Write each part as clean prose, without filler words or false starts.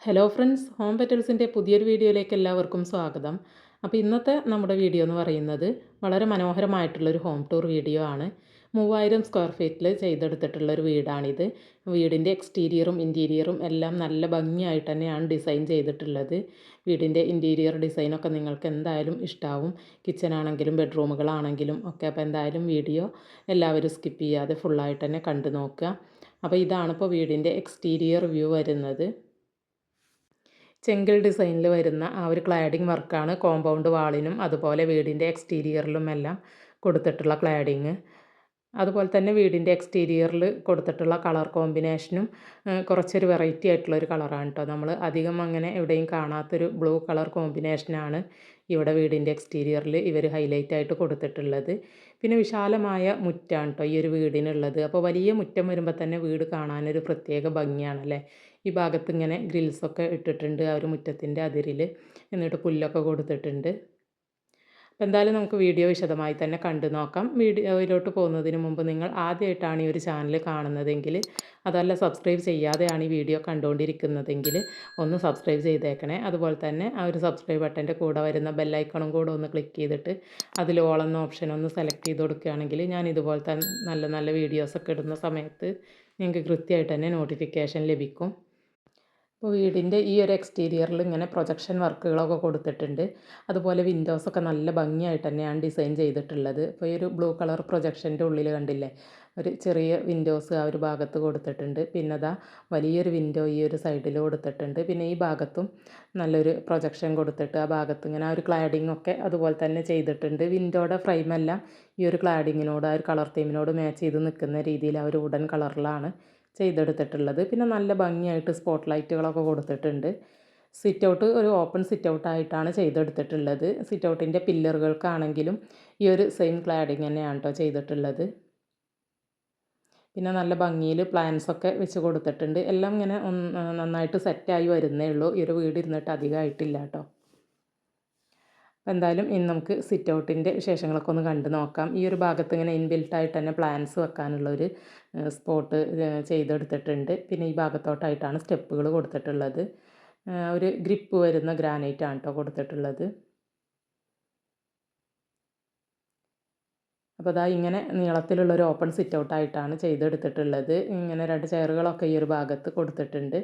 Hello friends, home പെറ്റൽസിൻ്റെ പുതിയൊരു വീഡിയോയിലേക്ക് എല്ലാവർക്കും സ്വാഗതം. അപ്പോൾ ഇന്നത്തെ നമ്മുടെ വീഡിയോ എന്ന് പറയുന്നത് വളരെ മനോഹരമായിട്ടുള്ളൊരു ഹോം ടൂർ വീഡിയോ ആണ്. 3000 സ്ക്വയർ ഫീറ്റിൽ ചെയ്തെടുത്തിട്ടുള്ളൊരു വീടാണിത്. വീടിൻ്റെ എക്സ്റ്റീരിയറും ഇൻറ്റീരിയറും എല്ലാം നല്ല ഭംഗിയായിട്ട് തന്നെയാണ് ഡിസൈൻ ചെയ്തിട്ടുള്ളത്. വീടിൻ്റെ ഇൻറ്റീരിയർ ഡിസൈനൊക്കെ നിങ്ങൾക്ക് എന്തായാലും ഇഷ്ടമാവും. കിച്ചണാണെങ്കിലും ബെഡ്റൂമുകളാണെങ്കിലും ഒക്കെ. അപ്പോൾ എന്തായാലും വീഡിയോ എല്ലാവരും സ്കിപ്പ് ചെയ്യാതെ ഫുള്ളായിട്ട് തന്നെ കണ്ടു നോക്കുക. അപ്പോൾ ഇതാണിപ്പോൾ വീടിൻ്റെ എക്സ്റ്റീരിയർ വ്യൂ വരുന്നത്. ചെങ്കൽ ഡിസൈനിൽ വരുന്ന ആ ഒരു ക്ലാഡിംഗ് വർക്കാണ് കോമ്പൗണ്ട് വാളിനും അതുപോലെ വീടിൻ്റെ എക്സ്റ്റീരിയറിലും എല്ലാം കൊടുത്തിട്ടുള്ള ക്ലാഡിങ്. അതുപോലെ തന്നെ വീടിൻ്റെ എക്സ്റ്റീരിയറിൽ കൊടുത്തിട്ടുള്ള കളർ കോമ്പിനേഷനും കുറച്ചൊരു വെറൈറ്റി ആയിട്ടുള്ളൊരു കളറാണ് കേട്ടോ. നമ്മൾ അധികം അങ്ങനെ എവിടെയും കാണാത്തൊരു ബ്ലൂ കളർ കോമ്പിനേഷനാണ് ഇവിടെ വീടിൻ്റെ എക്സ്റ്റീരിയറിൽ ഇവർ ഹൈലൈറ്റ് ആയിട്ട് കൊടുത്തിട്ടുള്ളത്. പിന്നെ വിശാലമായ മുറ്റാണ് കേട്ടോ ഈ ഒരു വീടിനുള്ളത്. അപ്പോൾ വലിയ മുറ്റം വരുമ്പോൾ തന്നെ വീട് കാണാനൊരു പ്രത്യേക ഭംഗിയാണല്ലേ. ഈ ഭാഗത്ത് ഇങ്ങനെ ഗ്രിൽസൊക്കെ ഇട്ടിട്ടുണ്ട് ആ ഒരു മുറ്റത്തിൻ്റെ അതിരിൽ. എന്നിട്ട് പുല്ലൊക്കെ കൊടുത്തിട്ടുണ്ട്. അപ്പോൾ എന്തായാലും നമുക്ക് വീഡിയോ വിശദമായി തന്നെ കണ്ടു നോക്കാം. വീഡിയോയിലോട്ട് പോകുന്നതിന് മുമ്പ് നിങ്ങൾ ആദ്യമായിട്ടാണ് ഈ ഒരു ചാനൽ കാണുന്നതെങ്കിൽ, അതല്ല സബ്സ്ക്രൈബ് ചെയ്യാതെയാണ് ഈ വീഡിയോ കണ്ടുകൊണ്ടിരിക്കുന്നതെങ്കിൽ ഒന്ന് സബ്സ്ക്രൈബ് ചെയ്തേക്കണേ. അതുപോലെ തന്നെ ആ ഒരു സബ്സ്ക്രൈബ് ബട്ടൻ്റെ കൂടെ വരുന്ന ബെല്ലൈക്കണും കൂടെ ഒന്ന് ക്ലിക്ക് ചെയ്തിട്ട് അതിൽ ഓൾ എന്ന ഓപ്ഷൻ ഒന്ന് സെലക്ട് ചെയ്ത് കൊടുക്കുകയാണെങ്കിൽ ഞാൻ ഇതുപോലത്തെ നല്ല നല്ല വീഡിയോസൊക്കെ ഇടുന്ന സമയത്ത് നിങ്ങൾക്ക് കൃത്യമായിട്ട് തന്നെ നോട്ടിഫിക്കേഷൻ ലഭിക്കും. അപ്പോൾ വീടിൻ്റെ ഈ ഒരു എക്സ്റ്റീരിയറിൽ ഇങ്ങനെ പ്രൊജക്ഷൻ വർക്കുകളൊക്കെ കൊടുത്തിട്ടുണ്ട്. അതുപോലെ വിൻഡോസൊക്കെ നല്ല ഭംഗിയായിട്ട് തന്നെയാണ് ഡിസൈൻ ചെയ്തിട്ടുള്ളത്. അപ്പോൾ ഈ ഒരു ബ്ലൂ കളർ പ്രൊജക്ഷൻ്റെ ഉള്ളിൽ കണ്ടില്ലേ, ഒരു ചെറിയ വിൻഡോസ് ആ ഒരു ഭാഗത്ത് കൊടുത്തിട്ടുണ്ട്. പിന്നെ അതാ വലിയൊരു വിൻഡോ ഈ ഒരു സൈഡിൽ കൊടുത്തിട്ടുണ്ട്. പിന്നെ ഈ ഭാഗത്തും നല്ലൊരു പ്രൊജക്ഷൻ കൊടുത്തിട്ട് ആ ഭാഗത്ത് ഇങ്ങനെ ആ ഒരു ക്ലാഡിംഗ് ഒക്കെ അതുപോലെ തന്നെ ചെയ്തിട്ടുണ്ട്. വിൻഡോയുടെ ഫ്രെയിമെല്ലാം ഈ ഒരു ക്ലാഡിങ്ങിനോട് ആ ഒരു കളർ തീമിനോട് മാച്ച് ചെയ്ത് നിൽക്കുന്ന രീതിയിൽ ആ ഒരു വുഡൻ കളറിലാണ് ചെയ്തെടുത്തിട്ടുള്ളത്. പിന്നെ നല്ല ഭംഗിയായിട്ട് സ്പോട്ട് ലൈറ്റുകളൊക്കെ കൊടുത്തിട്ടുണ്ട്. സിറ്റ് ഔട്ട് ഒരു ഓപ്പൺ സിറ്റ് ഔട്ടായിട്ടാണ് ചെയ്തെടുത്തിട്ടുള്ളത്. സിറ്റ് ഔട്ടിൻ്റെ പില്ലറുകൾക്കാണെങ്കിലും ഈ ഒരു സെയിം ക്ലാഡിങ് തന്നെയാണ് കേട്ടോ ചെയ്തിട്ടുള്ളത്. പിന്നെ നല്ല ഭംഗിയിൽ പ്ലാൻസൊക്കെ വെച്ച് കൊടുത്തിട്ടുണ്ട്. എല്ലാം ഇങ്ങനെ നന്നായിട്ട് സെറ്റായി വരുന്നേ ഉള്ളൂ. ഈ ഒരു വീട് ഇരുന്നിട്ട് അധികമായിട്ടില്ല കേട്ടോ. അപ്പോൾ എന്തായാലും ഇന്ന് നമുക്ക് സിറ്റ് ഔട്ടിൻ്റെ വിശേഷങ്ങളൊക്കെ ഒന്ന് കണ്ടു നോക്കാം. ഈ ഒരു ഭാഗത്ത് ഇങ്ങനെ ഇൻബിൽട്ടായിട്ട് തന്നെ പ്ലാൻസ് വെക്കാനുള്ളൊരു സ്പോട്ട് ചെയ്തെടുത്തിട്ടുണ്ട്. പിന്നെ ഈ ഭാഗത്തോട്ടായിട്ടാണ് സ്റ്റെപ്പുകൾ കൊടുത്തിട്ടുള്ളത്. ഒരു ഗ്രിപ്പ് വരുന്ന ഗ്രാനൈറ്റാണ് കേട്ടോ കൊടുത്തിട്ടുള്ളത്. അപ്പോൾ അതാ ഇങ്ങനെ നീളത്തിലുള്ളൊരു ഓപ്പൺ സിറ്റ് ഔട്ടായിട്ടാണ് ചെയ്തെടുത്തിട്ടുള്ളത്. ഇങ്ങനെ 2 ചെയറുകളൊക്കെ ഈ ഒരു ഭാഗത്ത് കൊടുത്തിട്ടുണ്ട്.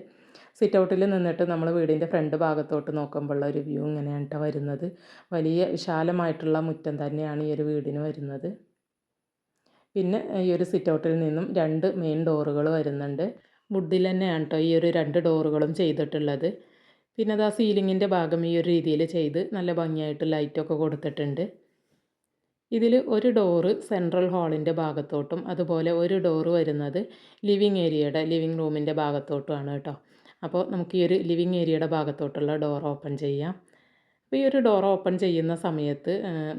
സിറ്റ് ഔട്ടിൽ നിന്നിട്ട് നമ്മൾ വീടിൻ്റെ ഫ്രണ്ട് ഭാഗത്തോട്ട് നോക്കുമ്പോഴുള്ള ഒരു വ്യൂ ഇങ്ങനെയാണ് കേട്ടോ വരുന്നത്. വലിയ വിശാലമായിട്ടുള്ള മുറ്റം തന്നെയാണ് ഈ ഒരു വീടിന് വരുന്നത്. പിന്നെ ഈ ഒരു സിറ്റ് ഔട്ടിൽ നിന്നും 2 മെയിൻ ഡോറുകൾ വരുന്നുണ്ട്. വുഡിൽ തന്നെയാണ് കേട്ടോ ഈ ഒരു 2 ഡോറുകളും ചെയ്തിട്ടുള്ളത്. പിന്നെ അത് ആ സീലിങ്ങിൻ്റെ ഭാഗം ഈ ഒരു രീതിയിൽ ചെയ്ത് നല്ല ഭംഗിയായിട്ട് ലൈറ്റൊക്കെ കൊടുത്തിട്ടുണ്ട്. ഇതിൽ ഒരു ഡോറ് സെൻട്രൽ ഹാളിൻ്റെ ഭാഗത്തോട്ടും അതുപോലെ ഒരു ഡോറ് വരുന്നത് ലിവിങ് റൂമിൻ്റെ ഭാഗത്തോട്ടുമാണ് കേട്ടോ. അപ്പോൾ നമുക്ക് ഈ ഒരു ലിവിങ് ഏരിയയുടെ ഭാഗത്തോട്ടുള്ള ഡോർ ഓപ്പൺ ചെയ്യാം. അപ്പോൾ ഈ ഒരു ഡോർ ഓപ്പൺ ചെയ്യുന്ന സമയത്ത്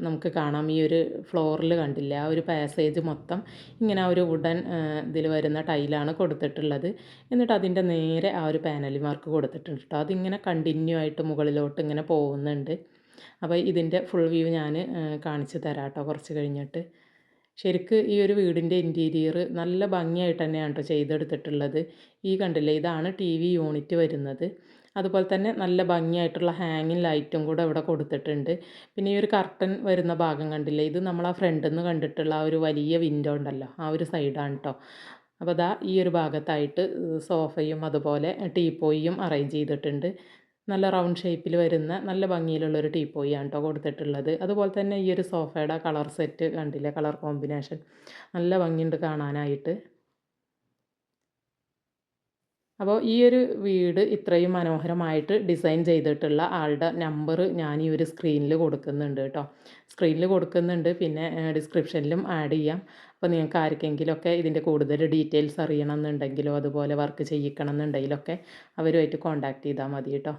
നമുക്ക് കാണാം ഈ ഒരു ഫ്ലോറിൽ കണ്ടില്ല ആ ഒരു പാസേജ് മൊത്തം ഇങ്ങനെ ആ ഒരു വുഡൻ ഇതിൽ വരുന്ന ടൈലാണ് കൊടുത്തിട്ടുള്ളത്. എന്നിട്ട് അതിൻ്റെ നേരെ ആ ഒരു പാനലിംഗ് വർക്ക് കൊടുത്തിട്ടുണ്ട് കേട്ടോ. അതിങ്ങനെ കണ്ടിന്യൂ ആയിട്ട് മുകളിലോട്ട് ഇങ്ങനെ പോകുന്നുണ്ട്. അപ്പോൾ ഇതിൻ്റെ ഫുൾ വ്യൂ ഞാൻ കാണിച്ചു തരാം കേട്ടോ കുറച്ച് കഴിഞ്ഞിട്ട്. ശരിക്ക് ഈ ഒരു വീടിൻ്റെ ഇൻറ്റീരിയർ നല്ല ഭംഗിയായിട്ട് തന്നെയാണ് കേട്ടോ ചെയ്തെടുത്തിട്ടുള്ളത്. ഈ കണ്ടില്ലേ, ഇതാണ് TV യൂണിറ്റ് വരുന്നത്. അതുപോലെ തന്നെ നല്ല ഭംഗിയായിട്ടുള്ള ഹാങ്ങിങ് ലൈറ്റും കൂടെ ഇവിടെ കൊടുത്തിട്ടുണ്ട്. പിന്നെ ഈ ഒരു കർട്ടൻ വരുന്ന ഭാഗം കണ്ടില്ലേ, ഇത് നമ്മൾ ആ ഫ്രണ്ടിൽ നിന്ന് കണ്ടിട്ടുള്ള ആ ഒരു വലിയ വിൻഡോ ഉണ്ടല്ലോ, ആ ഒരു സൈഡാണ് കേട്ടോ. അപ്പോൾ ദാ ഈ ഒരു ഭാഗത്തായിട്ട് സോഫയും അതുപോലെ ടീപ്പോയും അറേഞ്ച് ചെയ്തിട്ടുണ്ട്. നല്ല റൗണ്ട് ഷേപ്പിൽ വരുന്ന നല്ല ഭംഗിയിലുള്ളൊരു ടീപ്പോയാണ് കേട്ടോ കൊടുത്തിട്ടുള്ളത്. അതുപോലെ തന്നെ ഈ ഒരു സോഫയുടെ കളർ സെറ്റ് കണ്ടില്ലേ, കളർ കോമ്പിനേഷൻ നല്ല ഭംഗിയുണ്ട് കാണാനായിട്ട്. അപ്പോൾ ഈ ഒരു വീട് ഇത്രയും മനോഹരമായിട്ട് ഡിസൈൻ ചെയ്തിട്ടുള്ള ആളുടെ നമ്പർ ഞാൻ ഈ ഒരു സ്ക്രീനിൽ കൊടുക്കുന്നുണ്ട് കേട്ടോ. സ്ക്രീനിൽ കൊടുക്കുന്നുണ്ട്, പിന്നെ ഡിസ്ക്രിപ്ഷനിലും ആഡ് ചെയ്യാം. അപ്പോൾ നിങ്ങൾക്ക് ആർക്കെങ്കിലുമൊക്കെ ഇതിൻ്റെ കൂടുതൽ ഡീറ്റെയിൽസ് അറിയണമെന്നുണ്ടെങ്കിലോ അതുപോലെ വർക്ക് ചെയ്യിക്കണം എന്നുണ്ടെങ്കിലൊക്കെ അവരുമായിട്ട് കോൺടാക്റ്റ് ചെയ്താൽ മതി കേട്ടോ.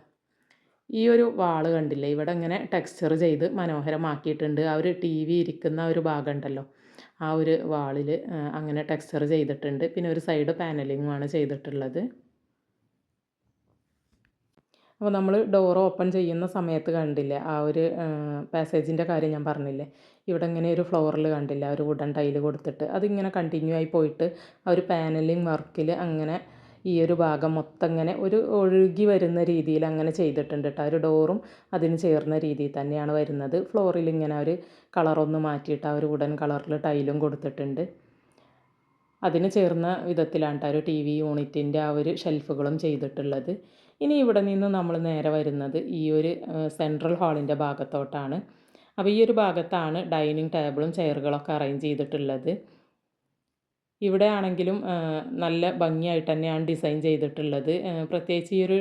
ഈ ഒരു വാള് കണ്ടില്ലേ, ഇവിടെ ഇങ്ങനെ ടെക്സ്ചർ ചെയ്ത് മനോഹരമാക്കിയിട്ടുണ്ട്. ആ ഒരു TV ഇരിക്കുന്ന ഒരു ഭാഗം ഉണ്ടല്ലോ, ആ ഒരു വാളിൽ അങ്ങനെ ടെക്സ്ചർ ചെയ്തിട്ടുണ്ട്. പിന്നെ ഒരു സൈഡ് പാനലിങ്ങുമാണ് ചെയ്തിട്ടുള്ളത്. അപ്പോൾ നമ്മൾ ഡോർ ഓപ്പൺ ചെയ്യുന്ന സമയത്ത് കണ്ടില്ലേ ആ ഒരു പാസേജിൻ്റെ കാര്യം ഞാൻ പറഞ്ഞില്ലേ, ഇവിടെ ഇങ്ങനെ ഒരു ഫ്ലോറിൽ കണ്ടില്ല ഒരു വുഡൻ ടൈല് കൊടുത്തിട്ട് അതിങ്ങനെ കണ്ടിന്യൂ ആയി പോയിട്ട് ആ ഒരു പാനലിങ് വർക്കിൽ അങ്ങനെ ഈ ഒരു ഭാഗം മൊത്തം ഇങ്ങനെ ഒരു ഒഴുകി വരുന്ന രീതിയിൽ അങ്ങനെ ചെയ്തിട്ടുണ്ട് കേട്ടോ. ഒരു ഡോറും അതിന് ചേർന്ന രീതിയിൽ തന്നെയാണ് വരുന്നത്. ഫ്ലോറിൽ ഇങ്ങനെ ഒരു കളറൊന്ന് മാറ്റിയിട്ട് ആ ഒരു വുഡൻ കളറിൽ ടൈലും കൊടുത്തിട്ടുണ്ട്. അതിന് ചേർന്ന വിധത്തിലാണ് കേട്ടോ ഒരു ടി വി യൂണിറ്റിൻ്റെ ആ ഒരു ഷെൽഫുകളും ചെയ്തിട്ടുള്ളത്. ഇനി ഇവിടെ നിന്ന് നമ്മൾ നേരെ വരുന്നത് ഈ ഒരു സെൻട്രൽ ഹാളിൻ്റെ ഭാഗത്തോട്ടാണ്. അപ്പോൾ ഈ ഒരു ഭാഗത്താണ് ഡൈനിങ് ടേബിളും ചെയറുകളൊക്കെ അറേഞ്ച് ചെയ്തിട്ടുള്ളത്. ഇവിടെ ആണെങ്കിലും നല്ല ഭംഗിയായിട്ട് തന്നെയാണ് ഡിസൈൻ ചെയ്തിട്ടുള്ളത്. പ്രത്യേകിച്ച് ഈ ഒരു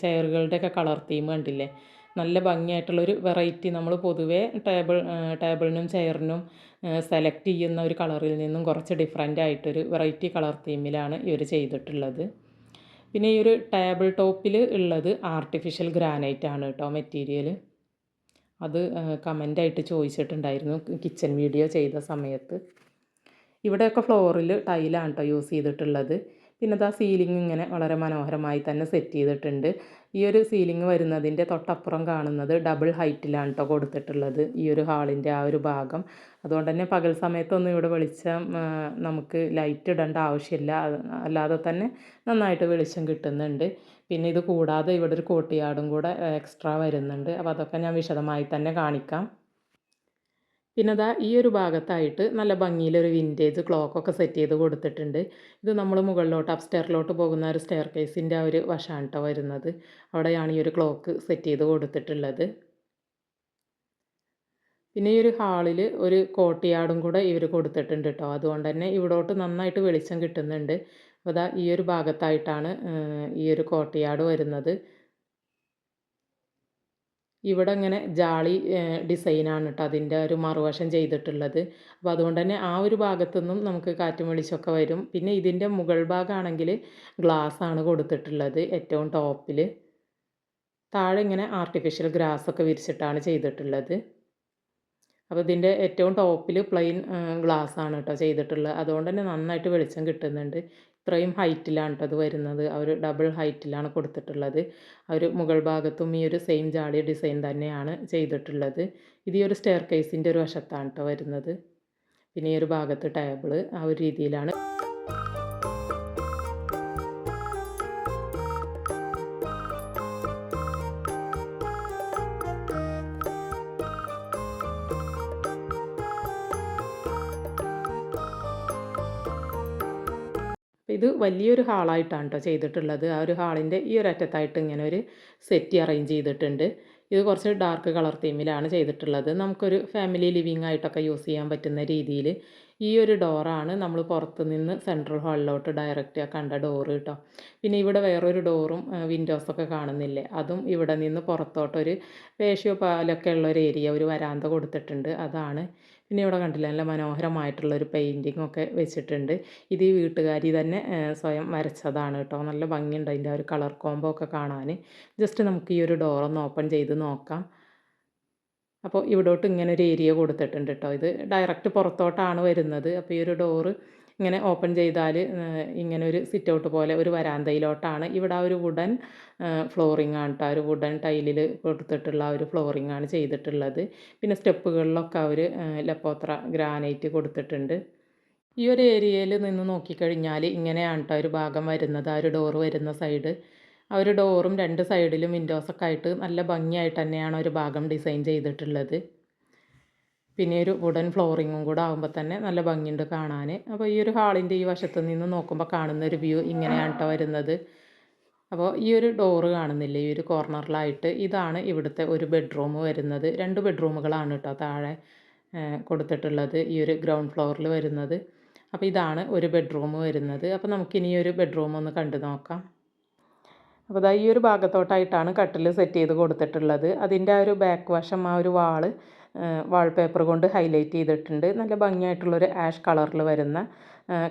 ചെയറുകളുടെയൊക്കെ കളർ തീം കണ്ടില്ലേ, നല്ല ഭംഗിയായിട്ടുള്ളൊരു വെറൈറ്റി. നമ്മൾ പൊതുവേ ടേബിളിനും ചെയറിനും സെലക്ട് ചെയ്യുന്ന ഒരു കളറിൽ നിന്നും കുറച്ച് ഡിഫറെൻ്റ് ആയിട്ടൊരു വെറൈറ്റി കളർ തീമിലാണ് ഇവർ ചെയ്തിട്ടുള്ളത്. പിന്നെ ഈ ഒരു ടേബിൾ ടോപ്പിൽ ഉള്ളത് ആർട്ടിഫിഷ്യൽ ഗ്രാനൈറ്റ് ആണ് കേട്ടോ മെറ്റീരിയൽ. അത് കമൻ്റായിട്ട് ചോദിച്ചിട്ടുണ്ടായിരുന്നു കിച്ചൺ വീഡിയോ ചെയ്ത സമയത്ത്. ഇവിടെയൊക്കെ ഫ്ലോറിൽ ടൈലാണ് കേട്ടോ യൂസ് ചെയ്തിട്ടുള്ളത്. പിന്നെ ആ സീലിംഗ് ഇങ്ങനെ വളരെ മനോഹരമായി തന്നെ സെറ്റ് ചെയ്തിട്ടുണ്ട്. ഈ ഒരു സീലിംഗ് വരുന്നതിൻ്റെ തൊട്ടപ്പുറം കാണുന്നത് ഡബിൾ ഹൈറ്റിലാണ് കേട്ടോ കൊടുത്തിട്ടുള്ളത് ഈ ഒരു ഹാളിൻ്റെ ആ ഒരു ഭാഗം. അതുകൊണ്ട് തന്നെ പകൽ സമയത്തൊന്നും ഇവിടെ വെളിച്ചം നമുക്ക് ലൈറ്റ് ഇടേണ്ട ആവശ്യമില്ല, അല്ലാതെ തന്നെ നന്നായിട്ട് വെളിച്ചം കിട്ടുന്നുണ്ട്. പിന്നെ ഇത് കൂടാതെ ഇവിടെ ഒരു കോർട്ട്യാർഡും കൂടെ എക്സ്ട്രാ വരുന്നുണ്ട്. അപ്പോൾ അതൊക്കെ ഞാൻ വിശദമായി തന്നെ കാണിക്കാം. പിന്നെ ദാ ഈ ഒരു ഭാഗത്തായിട്ട് നല്ല ഭംഗിയിലൊരു വിൻറ്റേജ് ക്ലോക്കൊക്കെ സെറ്റ് ചെയ്ത് കൊടുത്തിട്ടുണ്ട്. ഇത് നമ്മൾ മുകളിലോട്ട് അപ്സ്റ്റെയറിലോട്ട് പോകുന്ന ഒരു സ്റ്റെയർ കേസിൻ്റെ ആ ഒരു വശമാണ് കേട്ടോ വരുന്നത്. അവിടെയാണ് ഈ ഒരു ക്ലോക്ക് സെറ്റ് ചെയ്ത് കൊടുത്തിട്ടുള്ളത്. പിന്നെ ഈ ഒരു ഹാളിൽ ഒരു കോർട്ട്യാർഡും കൂടെ ഇവർ കൊടുത്തിട്ടുണ്ട് കേട്ടോ. അതുകൊണ്ട് തന്നെ ഇവിടോട്ട് നന്നായിട്ട് വെളിച്ചം കിട്ടുന്നുണ്ട്. അപ്പോൾ ദാ ഈ ഒരു ഭാഗത്തായിട്ടാണ് ഈ ഒരു കോർട്ട്യാർഡ് വരുന്നത്. ഇവിടെ ഇങ്ങനെ ജാളി ഡിസൈനാണ് കേട്ടോ അതിൻ്റെ ഒരു മറുവശം ചെയ്തിട്ടുള്ളത്. അപ്പോൾ അതുകൊണ്ട് തന്നെ ആ ഒരു ഭാഗത്തു നിന്നും നമുക്ക് കാറ്റും വെളിച്ചമൊക്കെ വരും. പിന്നെ ഇതിൻ്റെ മുകൾ ഭാഗമാണെങ്കിൽ ഗ്ലാസ്സാണ് കൊടുത്തിട്ടുള്ളത് ഏറ്റവും ടോപ്പിൽ. താഴെ ഇങ്ങനെ ആർട്ടിഫിഷ്യൽ ഗ്രാസൊക്കെ വിരിച്ചിട്ടാണ് ചെയ്തിട്ടുള്ളത്. അപ്പോൾ ഇതിൻ്റെ ഏറ്റവും ടോപ്പിൽ പ്ലെയിൻ ഗ്ലാസ്സാണ് കേട്ടോ ചെയ്തിട്ടുള്ളത്. അതുകൊണ്ട് തന്നെ നന്നായിട്ട് വെളിച്ചം കിട്ടുന്നുണ്ട്. ഇത്രയും ഹൈറ്റിലാണ് കേട്ടോ അത് വരുന്നത്. ആ ഒരു ഡബിൾ ഹൈറ്റിലാണ് കൊടുത്തിട്ടുള്ളത്. ആ ഒരു മുകൾ ഭാഗത്തും ഈ ഒരു സെയിം ജാളി ഡിസൈൻ തന്നെയാണ് ചെയ്തിട്ടുള്ളത്. ഇത് ഈ ഒരു സ്റ്റെയർ കേസിൻ്റെ ഒരു വശത്താണ് കേട്ടോ വരുന്നത്. പിന്നെ ഈ ഒരു ഭാഗത്ത് ടേബിള് ആ ഒരു രീതിയിലാണ്. ഇത് വലിയൊരു ഹാളായിട്ടാണ് കേട്ടോ ചെയ്തിട്ടുള്ളത്. ആ ഒരു ഹാളിൻ്റെ ഈ ഒരു അറ്റത്തായിട്ട് ഇങ്ങനെ ഒരു സെറ്റി അറേഞ്ച് ചെയ്തിട്ടുണ്ട്. ഇത് കുറച്ച് ഡാർക്ക് കളർ തീമിലാണ് ചെയ്തിട്ടുള്ളത്. നമുക്കൊരു ഫാമിലി ലിവിങ് ആയിട്ടൊക്കെ യൂസ് ചെയ്യാൻ പറ്റുന്ന രീതിയിൽ ഈ ഒരു ഡോറാണ് നമ്മൾ പുറത്ത് നിന്ന് സെൻട്രൽ ഹാളിലോട്ട് ഡയറക്റ്റ് കണ്ട ഡോറ് കേട്ടോ. പിന്നെ ഇവിടെ വേറൊരു ഡോറും വിൻഡോസൊക്കെ കാണുന്നില്ലേ, അതും ഇവിടെ നിന്ന് പുറത്തോട്ടൊരു പേഷ്യോ പാലൊക്കെ ഉള്ളൊരു ഏരിയ, ഒരു വരാന്ത കൊടുത്തിട്ടുണ്ട്, അതാണ്. പിന്നെ ഇവിടെ കണ്ടില്ല നല്ല മനോഹരമായിട്ടുള്ളൊരു പെയിൻറ്റിങ്ങൊക്കെ വെച്ചിട്ടുണ്ട്. ഇത് ഈ വീട്ടുകാരി തന്നെ സ്വയം വരച്ചതാണ് കേട്ടോ. നല്ല ഭംഗിയുണ്ട് അതിൻ്റെ ആ ഒരു കളർ കോംബോ ഒക്കെ കാണാൻ. ജസ്റ്റ് നമുക്ക് ഈ ഒരു ഡോറൊന്ന് ഓപ്പൺ ചെയ്ത് നോക്കാം. അപ്പോൾ ഇവിടോട്ട് ഇങ്ങനെ ഒരു ഏരിയ കൊടുത്തിട്ടുണ്ട് കേട്ടോ. ഇത് ഡയറക്റ്റ് പുറത്തോട്ടാണ് വരുന്നത്. അപ്പോൾ ഈ ഒരു ഡോറ് ഇങ്ങനെ ഓപ്പൺ ചെയ്താൽ ഇങ്ങനെ ഒരു സിറ്റ് ഔട്ട് പോലെ ഒരു വരാന്തയിലോട്ടാണ്. ഇവിടെ ആ ഒരു വുഡൻ ഫ്ലോറിംഗ് ആണ് കേട്ടോ. ഒരു വുഡൻ ടൈലിൽ കൊടുത്തിട്ടുള്ള ആ ഒരു ഫ്ലോറിംഗ് ആണ് ചെയ്തിട്ടുള്ളത്. പിന്നെ സ്റ്റെപ്പുകളിലൊക്കെ അവർ ലപ്പോത്ര ഗ്രാനൈറ്റ് കൊടുത്തിട്ടുണ്ട്. ഈ ഒരു ഏരിയയിൽ നിന്ന് നോക്കിക്കഴിഞ്ഞാൽ ഇങ്ങനെയാണ് കേട്ടോ ഒരു ഭാഗം വരുന്നത്. ആ ഒരു ഡോറ് വരുന്ന സൈഡ്, ആ ഒരു ഡോറും രണ്ട് സൈഡിലും വിൻഡോസൊക്കെ ആയിട്ട് നല്ല ഭംഗിയായിട്ട് തന്നെയാണ് ഒരു ഭാഗം ഡിസൈൻ ചെയ്തിട്ടുള്ളത്. പിന്നെ ഒരു വുഡൻ ഫ്ലോറിങ്ങും കൂടെ ആകുമ്പോൾ തന്നെ നല്ല ഭംഗിയുണ്ട് കാണാൻ. അപ്പോൾ ഈ ഒരു ഹാളിൻ്റെ ഈ വശത്ത് നിന്ന് നോക്കുമ്പോൾ കാണുന്ന ഒരു വ്യൂ ഇങ്ങനെയാണ് കേട്ടോ വരുന്നത്. അപ്പോൾ ഈ ഒരു ഡോറ് കാണുന്നില്ലേ ഈ ഒരു കോർണറിലായിട്ട്, ഇതാണ് ഇവിടുത്തെ ഒരു ബെഡ്റൂം വരുന്നത്. 2 ബെഡ്റൂമുകളാണ് കേട്ടോ താഴെ കൊടുത്തിട്ടുള്ളത് ഈ ഒരു ഗ്രൗണ്ട് ഫ്ലോറിൽ വരുന്നത്. അപ്പോൾ ഇതാണ് ഒരു ബെഡ്റൂം വരുന്നത്. അപ്പോൾ നമുക്കിനി ഒരു ബെഡ്റൂം ഒന്ന് കണ്ടു നോക്കാം. അപ്പോൾ ദാ ഈ ഒരു ഭാഗത്തോട്ടായിട്ടാണ് കട്ടിൽ സെറ്റ് ചെയ്ത് കൊടുത്തിട്ടുള്ളത്. അതിൻ്റെ ആ ഒരു ബാക്ക് വശം ആ ഒരു വാൾപേപ്പർ കൊണ്ട് ഹൈലൈറ്റ് ചെയ്തിട്ടുണ്ട്. നല്ല ഭംഗിയായിട്ടുള്ളൊരു ആഷ് കളറിൽ വരുന്ന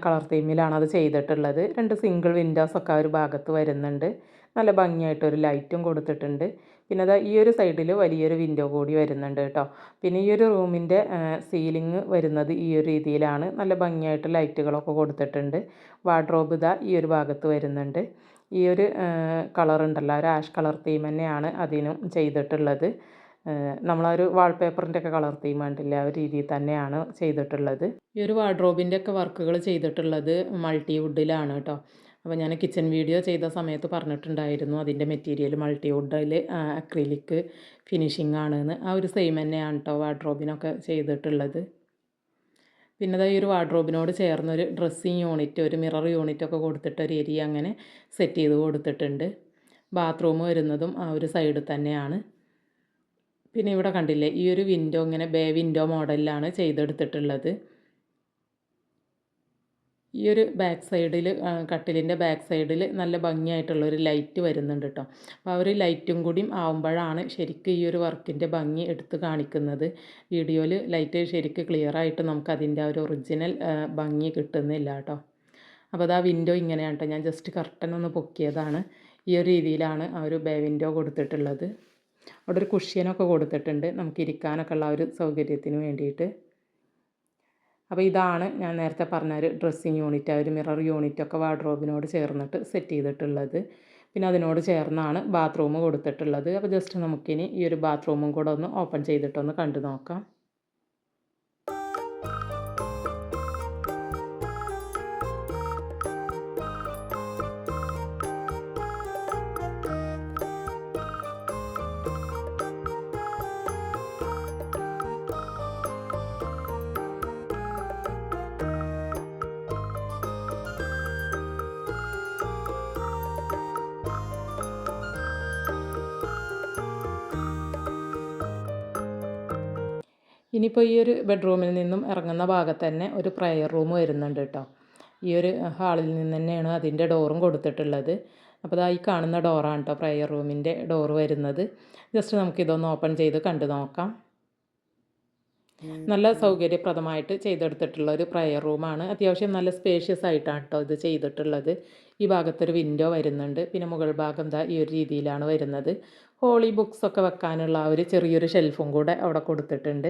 കളർ തീമിലാണ് അത് ചെയ്തിട്ടുള്ളത്. 2 സിംഗിൾ വിൻഡോസൊക്കെ ആ ഒരു ഭാഗത്ത് വരുന്നുണ്ട്. നല്ല ഭംഗിയായിട്ടൊരു ലൈറ്റും കൊടുത്തിട്ടുണ്ട്. പിന്നെ അതാ ഈ ഒരു സൈഡിൽ വലിയൊരു വിൻഡോ കൂടി വരുന്നുണ്ട് കേട്ടോ. പിന്നെ ഈ ഒരു റൂമിൻ്റെ സീലിംഗ് വരുന്നത് ഈ ഒരു രീതിയിലാണ്. നല്ല ഭംഗിയായിട്ട് ലൈറ്റുകളൊക്കെ കൊടുത്തിട്ടുണ്ട്. വാർഡ്രോബ് ഇതാ ഈ ഒരു ഭാഗത്ത് വരുന്നുണ്ട്. ഈ ഒരു കളർ ഉണ്ടല്ലോ, ഒരു ആഷ് കളർ തീം തന്നെയാണ് അതിനും ചെയ്തിട്ടുള്ളത്. നമ്മളൊരു വാൾപേപ്പറിൻ്റെ ഒക്കെ കളർ തീം കണ്ടില്ല, ആ ഒരു രീതിയിൽ തന്നെയാണ് ചെയ്തിട്ടുള്ളത്. ഈ ഒരു വാർഡ്രോബിൻ്റെ ഒക്കെ വർക്കുകൾ ചെയ്തിട്ടുള്ളത് മൾട്ടി വുഡിലാണ് കേട്ടോ. അപ്പോൾ ഞാൻ കിച്ചൺ വീഡിയോ ചെയ്ത സമയത്ത് പറഞ്ഞിട്ടുണ്ടായിരുന്നു അതിൻ്റെ മെറ്റീരിയൽ മൾട്ടിവുഡിൽ അക്രിലിക് ഫിനിഷിംഗ് ആണെന്ന്. ആ ഒരു സെയിം തന്നെയാണ് കേട്ടോ വാർഡ്രോബിനൊക്കെ ചെയ്തിട്ടുള്ളത്. പിന്നെ ഈ ഒരു വാർഡ്രോബിനോട് ചേർന്നൊരു ഡ്രസ്സിങ് യൂണിറ്റ്, ഒരു മിറർ യൂണിറ്റൊക്കെ കൊടുത്തിട്ട് ഒരു ഏരിയ അങ്ങനെ സെറ്റ് ചെയ്ത് കൊടുത്തിട്ടുണ്ട്. ബാത്റൂം വരുന്നതും ആ ഒരു സൈഡിൽ തന്നെയാണ്. പിന്നെ ഇവിടെ കണ്ടില്ലേ, ഈ ഒരു വിൻഡോ ഇങ്ങനെ ബേ വിൻഡോ മോഡലിലാണ് ചെയ്തെടുത്തിട്ടുള്ളത്. ഈ ഒരു ബാക്ക് സൈഡിൽ, കട്ടിലിൻ്റെ ബാക്ക് സൈഡിൽ നല്ല ഭംഗിയായിട്ടുള്ളൊരു ലൈറ്റ് വരുന്നുണ്ട് കേട്ടോ. അപ്പോൾ ആ ഒരു ലൈറ്റും കൂടിയും ആവുമ്പോഴാണ് ശരിക്കും ഈ ഒരു വർക്കിൻ്റെ ഭംഗി എടുത്ത് കാണിക്കുന്നത്. വീഡിയോയിൽ ലൈറ്റ് ശരിക്കും ക്ലിയറായിട്ട് നമുക്കതിൻ്റെ ആ ഒരു ഒറിജിനൽ ഭംഗി കിട്ടുന്നില്ല കേട്ടോ. അപ്പോൾ അത് ആ വിൻഡോ ഇങ്ങനെയാണ് കേട്ടോ. ഞാൻ ജസ്റ്റ് കർട്ടൻ ഒന്ന് പൊക്കിയതാണ്. ഈ ഒരു രീതിയിലാണ് ആ ഒരു ബേ വിൻഡോ കൊടുത്തിട്ടുള്ളത്. അവിടെ ഒരു കുഷ്യനൊക്കെ കൊടുത്തിട്ടുണ്ട് നമുക്ക് ഇരിക്കാനൊക്കെ ഉള്ള ഒരു സൗകര്യത്തിന് വേണ്ടിയിട്ട്. അപ്പോൾ ഇതാണ് ഞാൻ നേരത്തെ പറഞ്ഞ ഒരു ഡ്രസ്സിങ് യൂണിറ്റ്, ആ ഒരു മിറർ യൂണിറ്റൊക്കെ വാർഡ്രോബിനോട് ചേർന്നിട്ട് സെറ്റ് ചെയ്തിട്ടുള്ളത്. പിന്നെ അതിനോട് ചേർന്നാണ് ബാത്റൂം കൊടുത്തിട്ടുള്ളത്. അപ്പോൾ ജസ്റ്റ് നമുക്കിനി ഈ ഒരു ബാത്റൂമും കൂടെ ഒന്ന് ഓപ്പൺ ചെയ്തിട്ടൊന്ന് കണ്ടു നോക്കാം. ഇനിയിപ്പോൾ ഈ ഒരു ബെഡ്റൂമിൽ നിന്നും ഇറങ്ങുന്ന ഭാഗത്ത് തന്നെ ഒരു പ്രയർ റൂം വരുന്നുണ്ട് കേട്ടോ. ഈ ഒരു ഹാളിൽ നിന്ന് തന്നെയാണ് അതിൻ്റെ ഡോറും കൊടുത്തിട്ടുള്ളത്. അപ്പോൾ ഈ കാണുന്ന ഡോറാണ് കേട്ടോ പ്രയർ റൂമിൻ്റെ ഡോറ് വരുന്നത്. ജസ്റ്റ് നമുക്കിതൊന്ന് ഓപ്പൺ ചെയ്ത് കണ്ടു നോക്കാം. നല്ല സൗകര്യപ്രദമായിട്ട് ചെയ്തെടുത്തിട്ടുള്ള ഒരു പ്രയർ റൂമാണ്. അത്യാവശ്യം നല്ല സ്പേഷ്യസ് ആയിട്ടാണ് കേട്ടോ ഇത് ചെയ്തിട്ടുള്ളത്. ഈ ഭാഗത്തൊരു വിൻഡോ വരുന്നുണ്ട്. പിന്നെ മുകൾ ഭാഗം ഈ ഒരു രീതിയിലാണ് വരുന്നത്. ഹോളി ബുക്സൊക്കെ വെക്കാനുള്ള ആ ഒരു ചെറിയൊരു ഷെൽഫും കൂടെ അവിടെ കൊടുത്തിട്ടുണ്ട്.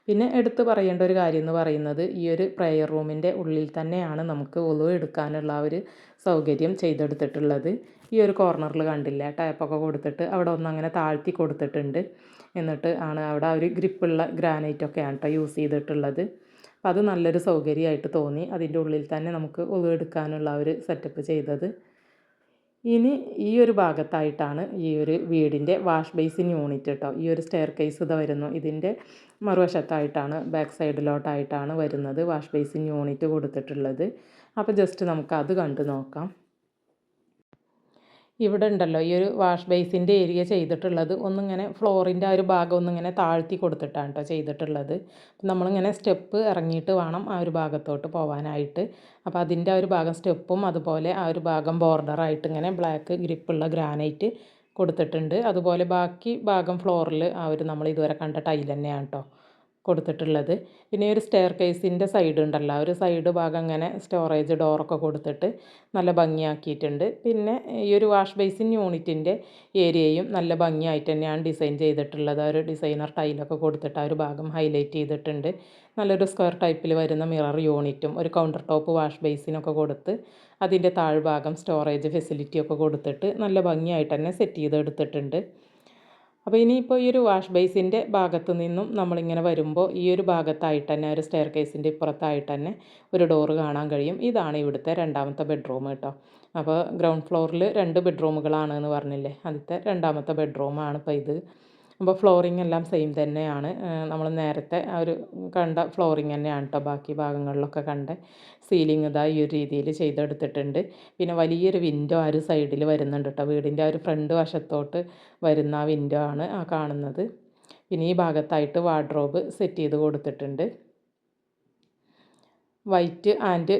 പിന്നെ എടുത്ത് പറയേണ്ട ഒരു കാര്യം എന്ന് പറയുന്നത്, ഈ ഒരു പ്രയർ റൂമിൻ്റെ ഉള്ളിൽ തന്നെയാണ് നമുക്ക് ഒളു എടുക്കാനുള്ള ആ ഒരു സൗകര്യം ചെയ്തെടുത്തിട്ടുള്ളത്. ഈ ഒരു കോർണറിൽ കണ്ടില്ല, ടാപ്പൊക്കെ കൊടുത്തിട്ട് അവിടെ ഒന്നങ്ങനെ താഴ്ത്തി കൊടുത്തിട്ടുണ്ട്. എന്നിട്ട് ആണ് അവിടെ ഒരു ഗ്രിപ്പുള്ള ഗ്രാനൈറ്റൊക്കെയാണ് കേട്ടോ യൂസ് ചെയ്തിട്ടുള്ളത്. അപ്പോൾ അത് നല്ലൊരു സൗകര്യമായിട്ട് തോന്നി. അതിൻ്റെ ഉള്ളിൽ തന്നെ നമുക്ക് ഒളു എടുക്കാനുള്ള ഒരു സെറ്റപ്പ് ചെയ്തത്. ഇനി ഈ ഒരു ഭാഗത്തായിട്ടാണ് ഈ ഒരു വീടിൻ്റെ വാഷ് ബേസിൻ യൂണിറ്റ് കേട്ടോ. ഈ ഒരു സ്റ്റെയർ കേസ് ഇത് വരുന്നു. ഇതിൻ്റെ മറുവശത്തായിട്ടാണ്, ബാക്ക് സൈഡിലോട്ടായിട്ടാണ് വരുന്നത് വാഷ് ബേസിൻ യൂണിറ്റ് കൊടുത്തിട്ടുള്ളത്. അപ്പോൾ ജസ്റ്റ് നമുക്കത് കണ്ടു നോക്കാം. ഇവിടെ ഉണ്ടല്ലോ ഈ ഒരു വാഷ് ബേസിൻ്റെ ഏരിയ ചെയ്തിട്ടുള്ളത് ഒന്നിങ്ങനെ ഫ്ലോറിൻ്റെ ആ ഒരു ഭാഗം ഒന്നിങ്ങനെ താഴ്ത്തി കൊടുത്തിട്ടാണ് കേട്ടോ ചെയ്തിട്ടുള്ളത്. നമ്മളിങ്ങനെ സ്റ്റെപ്പ് ഇറങ്ങിയിട്ട് വേണം ആ ഒരു ഭാഗത്തോട്ട് പോകാനായിട്ട്. അപ്പോൾ അതിൻ്റെ ആ ഒരു ഭാഗം സ്റ്റെപ്പും അതുപോലെ ആ ഒരു ഭാഗം ബോർഡറായിട്ട് ഇങ്ങനെ ബ്ലാക്ക് ഗ്രിപ്പുള്ള ഗ്രാനൈറ്റ് കൊടുത്തിട്ടുണ്ട്. അതുപോലെ ബാക്കി ഭാഗം ഫ്ലോറിൽ ആ ഒരു നമ്മൾ ഇതുവരെ കണ്ട ടൈൽ തന്നെയാണ് കേട്ടോ കൊടുത്തിട്ടുള്ളത്. പിന്നെ ഒരു സ്റ്റെയർ കേസിൻ്റെ സൈഡ് ഉണ്ടല്ലോ, ഒരു സൈഡ് ഭാഗം അങ്ങനെ സ്റ്റോറേജ് ഡോറൊക്കെ കൊടുത്തിട്ട് നല്ല ഭംഗിയാക്കിയിട്ടുണ്ട്. പിന്നെ ഈ ഒരു വാഷ് ബേസിൻ യൂണിറ്റിൻ്റെ ഏരിയയും നല്ല ഭംഗിയായിട്ട് തന്നെയാണ് ഡിസൈൻ ചെയ്തിട്ടുള്ളത്. ഒരു ഡിസൈനർ ടൈലൊക്കെ കൊടുത്തിട്ട് ആ ഒരു ഭാഗം ഹൈലൈറ്റ് ചെയ്തിട്ടുണ്ട്. നല്ലൊരു സ്ക്വയർ ടൈപ്പിൽ വരുന്ന മിറർ യൂണിറ്റും ഒരു കൗണ്ടർ ടോപ്പ് വാഷ് ബേസിനൊക്കെ കൊടുത്ത് അതിൻ്റെ താഴ്ഭാഗം സ്റ്റോറേജ് ഫെസിലിറ്റിയൊക്കെ കൊടുത്തിട്ട് നല്ല ഭംഗിയായിട്ട് തന്നെ സെറ്റ് ചെയ്തെടുത്തിട്ടുണ്ട്. അപ്പോൾ ഇനിയിപ്പോൾ ഈ ഒരു വാഷ് ബേസിൻ്റെ ഭാഗത്തു നിന്നും നമ്മളിങ്ങനെ വരുമ്പോൾ ഈ ഒരു ഭാഗത്തായിട്ട് തന്നെ ഒരു സ്റ്റെയർ കേസിൻ്റെ ഇപ്പുറത്തായിട്ട് തന്നെ ഒരു ഡോറ് കാണാൻ കഴിയും. ഇതാണ് ഇവിടുത്തെ രണ്ടാമത്തെ ബെഡ്റൂം കേട്ടോ. അപ്പോൾ ഗ്രൗണ്ട് ഫ്ലോറിൽ 2 ബെഡ്റൂമുകളാണ് എന്ന് പറഞ്ഞില്ലേ, ആദ്യത്തെ രണ്ടാമത്തെ ബെഡ്റൂമാണ് ഇപ്പോൾ ഇത്. അപ്പോൾ ഫ്ലോറിംഗ് എല്ലാം സെയിം തന്നെയാണ്. നമ്മൾ നേരത്തെ ആ ഒരു കണ്ട ഫ്ലോറിംഗ് തന്നെയാണ് കേട്ടോ ബാക്കി ഭാഗങ്ങളിലൊക്കെ കണ്ട. സീലിംഗ് ഈ ഒരു രീതിയിൽ ചെയ്തെടുത്തിട്ടുണ്ട്. പിന്നെ വലിയൊരു വിൻഡോ ആ ഒരു സൈഡിൽ വരുന്നുണ്ട് കേട്ടോ. വീടിൻ്റെ ആ ഒരു ഫ്രണ്ട് വശത്തോട്ട് വരുന്ന ആ വിൻഡോ ആണ് ആ കാണുന്നത്. പിന്നെ ഈ ഭാഗത്തായിട്ട് വാർഡ്രോബ് സെറ്റ് ചെയ്ത് കൊടുത്തിട്ടുണ്ട്. White and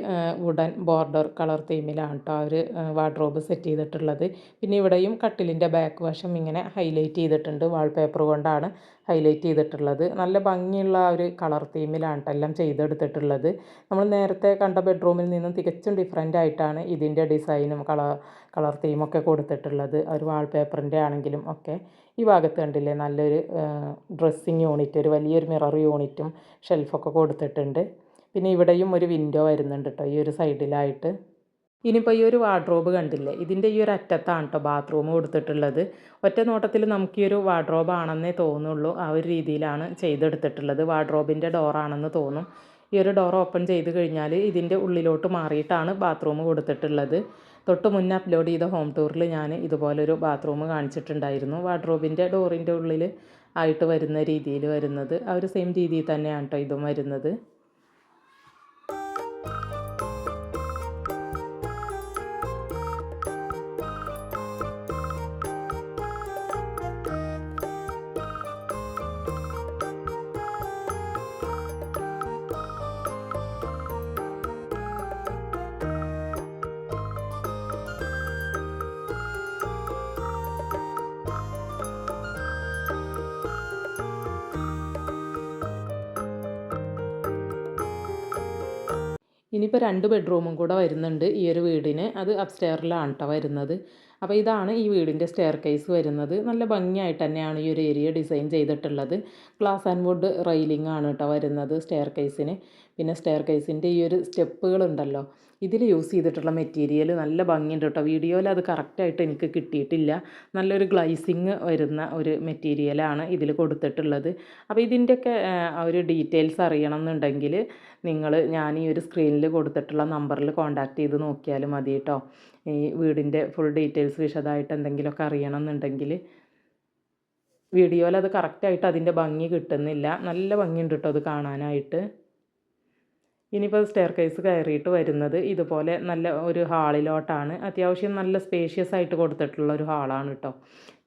wooden border colour തീമിലാണ് കേട്ടോ ആ ഒരു വാർഡ്രോബ് സെറ്റ് ചെയ്തിട്ടുള്ളത്. പിന്നെ ഇവിടെയും കട്ടിലിൻ്റെ ബാക്ക് വശം ഇങ്ങനെ ഹൈലൈറ്റ് ചെയ്തിട്ടുണ്ട്. വാൾപേപ്പർ കൊണ്ടാണ് ഹൈലൈറ്റ് ചെയ്തിട്ടുള്ളത്. നല്ല ഭംഗിയുള്ള ആ ഒരു കളർ തീമിലാണ് കേട്ടോ എല്ലാം ചെയ്തെടുത്തിട്ടുള്ളത്. നമ്മൾ നേരത്തെ കണ്ട ബെഡ്റൂമിൽ നിന്നും തികച്ചും ഡിഫറെൻ്റ് ആയിട്ടാണ് ഇതിൻ്റെ ഡിസൈനും കളർ തീമൊക്കെ കൊടുത്തിട്ടുള്ളത്. ഒരു വാൾപേപ്പറിൻ്റെ ആണെങ്കിലും ഒക്കെ. ഈ ഭാഗത്ത് കണ്ടില്ലേ നല്ലൊരു ഡ്രസ്സിങ് യൂണിറ്റ്, ഒരു വലിയൊരു മിറർ യൂണിറ്റും ഷെൽഫൊക്കെ കൊടുത്തിട്ടുണ്ട്. പിന്നെ ഇവിടെയും ഒരു വിൻഡോ വരുന്നുണ്ട് കേട്ടോ ഈ ഒരു സൈഡിലായിട്ട്. ഇനിയിപ്പോൾ ഈ ഒരു വാർഡ്രോബ് കണ്ടില്ലേ, ഇതിൻ്റെ ഈ ഒരു അറ്റത്താണ് കേട്ടോ ബാത്റൂം കൊടുത്തിട്ടുള്ളത്. ഒറ്റ നോട്ടത്തിൽ നമുക്ക് ഈ ഒരു വാർഡ്രോബ് ആണെന്നേ തോന്നുള്ളൂ. ആ ഒരു രീതിയിലാണ് ചെയ്തെടുത്തിട്ടുള്ളത്. വാർഡ്രോബിൻ്റെ ഡോറാണെന്ന് തോന്നും. ഈ ഒരു ഡോർ ഓപ്പൺ ചെയ്ത് കഴിഞ്ഞാൽ ഇതിൻ്റെ ഉള്ളിലോട്ട് മാറിയിട്ടാണ് ബാത്റൂം കൊടുത്തിട്ടുള്ളത്. തൊട്ട് മുന്നേ അപ്ലോഡ് ചെയ്ത ഹോം ടൂറിൽ ഞാൻ ഇതുപോലൊരു ബാത്റൂം കാണിച്ചിട്ടുണ്ടായിരുന്നു. വാർഡ്രോബിൻ്റെ ഡോറിൻ്റെ ഉള്ളിൽ ആയിട്ട് വരുന്ന രീതിയിൽ വരുന്നത് ആ ഒരു സെയിം രീതിയിൽ തന്നെയാണ് കേട്ടോ ഇതും വരുന്നത്. ഇനിയിപ്പോൾ 2 ബെഡ്റൂമും കൂടെ വരുന്നുണ്ട് ഈ ഒരു വീടിന്. അത് അപ്സ്റ്റെയറിലാണ് കേട്ടോ വരുന്നത്. അപ്പോൾ ഇതാണ് ഈ വീടിൻ്റെ സ്റ്റെയർ കേസ് വരുന്നത്. നല്ല ഭംഗിയായിട്ട് തന്നെയാണ് ഈ ഒരു ഏരിയ ഡിസൈൻ ചെയ്തിട്ടുള്ളത്. ഗ്ലാസ് ആൻഡ് വുഡ് റെയിലിംഗ് ആണ് കേട്ടോ വരുന്നത് സ്റ്റെയർ കേസിന്. പിന്നെ സ്റ്റെയർ കേസിൻ്റെ ഈ ഒരു സ്റ്റെപ്പുകളുണ്ടല്ലോ, ഇതിൽ യൂസ് ചെയ്തിട്ടുള്ള മെറ്റീരിയൽ നല്ല ഭംഗിയുണ്ട് കേട്ടോ. വീഡിയോയിൽ അത് കറക്റ്റായിട്ട് എനിക്ക് കിട്ടിയിട്ടില്ല. നല്ലൊരു ഗ്ലൈസിങ് വരുന്ന ഒരു മെറ്റീരിയലാണ് ഇതിൽ കൊടുത്തിട്ടുള്ളത്. അപ്പോൾ ഇതിൻ്റെയൊക്കെ ആ ഒരു ഡീറ്റെയിൽസ് അറിയണം എന്നുണ്ടെങ്കിൽ ഞാൻ ഈ ഒരു സ്ക്രീനിൽ കൊടുത്തിട്ടുള്ള നമ്പറിൽ കോൺടാക്റ്റ് ചെയ്ത് നോക്കിയാൽ മതി കേട്ടോ. ഈ വീടിൻ്റെ ഫുൾ ഡീറ്റെയിൽസ് വിശദമായിട്ട് എന്തെങ്കിലുമൊക്കെ അറിയണം എന്നുണ്ടെങ്കിൽ. വീഡിയോയിൽ അത് കറക്റ്റായിട്ട് അതിൻ്റെ ഭംഗി കിട്ടുന്നില്ല. നല്ല ഭംഗിയുണ്ട് കേട്ടോ അത് കാണാനായിട്ട്. ഇനിയിപ്പോൾ സ്റ്റെയർ കേസ് കയറിയിട്ട് വരുന്നത് ഇതുപോലെ നല്ല ഒരു ഹാളിലോട്ടാണ്. അത്യാവശ്യം നല്ല സ്പേഷ്യസ് ആയിട്ട് കൊടുത്തിട്ടുള്ള ഒരു ഹാളാണ് കേട്ടോ.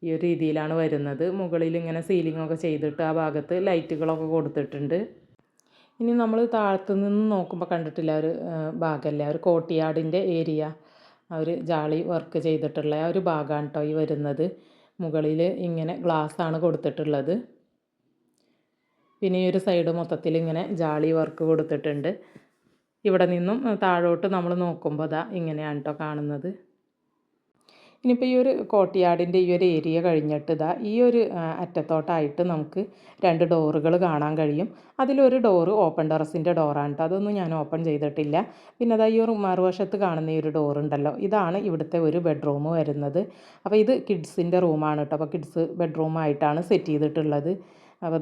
ഈ ഒരു രീതിയിലാണ് വരുന്നത്. മുകളിൽ ഇങ്ങനെ സീലിങ്ങൊക്കെ ചെയ്തിട്ട് ആ ഭാഗത്ത് ലൈറ്റുകളൊക്കെ കൊടുത്തിട്ടുണ്ട്. ഇനി നമ്മൾ താഴത്തു നിന്ന് നോക്കുമ്പോൾ കണ്ടിട്ടില്ല ഒരു ഭാഗമല്ലേ, ഒരു കോർട്ട്യാർഡിൻ്റെ ഏരിയ, ആ ഒരു ജാളി വർക്ക് ചെയ്തിട്ടുള്ള ആ ഒരു ഭാഗമാണ് കേട്ടോ ഈ വരുന്നത്. മുകളിൽ ഇങ്ങനെ ഗ്ലാസ്സാണ് കൊടുത്തിട്ടുള്ളത്. പിന്നെ ഈ ഒരു സൈഡ് മൊത്തത്തിൽ ഇങ്ങനെ ജാളി വർക്ക് കൊടുത്തിട്ടുണ്ട്. ഇവിടെ നിന്നും താഴോട്ട് നമ്മൾ നോക്കുമ്പോൾ അതാ ഇങ്ങനെയാണ് കേട്ടോ കാണുന്നത്. ഇനിയിപ്പോൾ ഈ ഒരു കോർട്ട്യാർഡിൻ്റെ ഈ ഒരു ഏരിയ കഴിഞ്ഞിട്ട് ഈ ഒരു അറ്റത്തോട്ടായിട്ട് നമുക്ക് 2 ഡോറുകൾ കാണാൻ കഴിയും. അതിലൊരു ഡോറ് ഓപ്പൺ ടെറസിൻ്റെ ഡോറാണ് കേട്ടോ. അതൊന്നും ഞാൻ ഓപ്പൺ ചെയ്തിട്ടില്ല. പിന്നെ ഈ ഒരു മറുവശത്ത് കാണുന്ന ഈ ഒരു ഡോറുണ്ടല്ലോ, ഇതാണ് ഇവിടുത്തെ ഒരു ബെഡ്റൂം വരുന്നത്. അപ്പോൾ ഇത് കിഡ്സിൻ്റെ റൂമാണ് കേട്ടോ. അപ്പോൾ കിഡ്സ് ബെഡ്റൂമായിട്ടാണ് സെറ്റ് ചെയ്തിട്ടുള്ളത്. അപ്പോൾ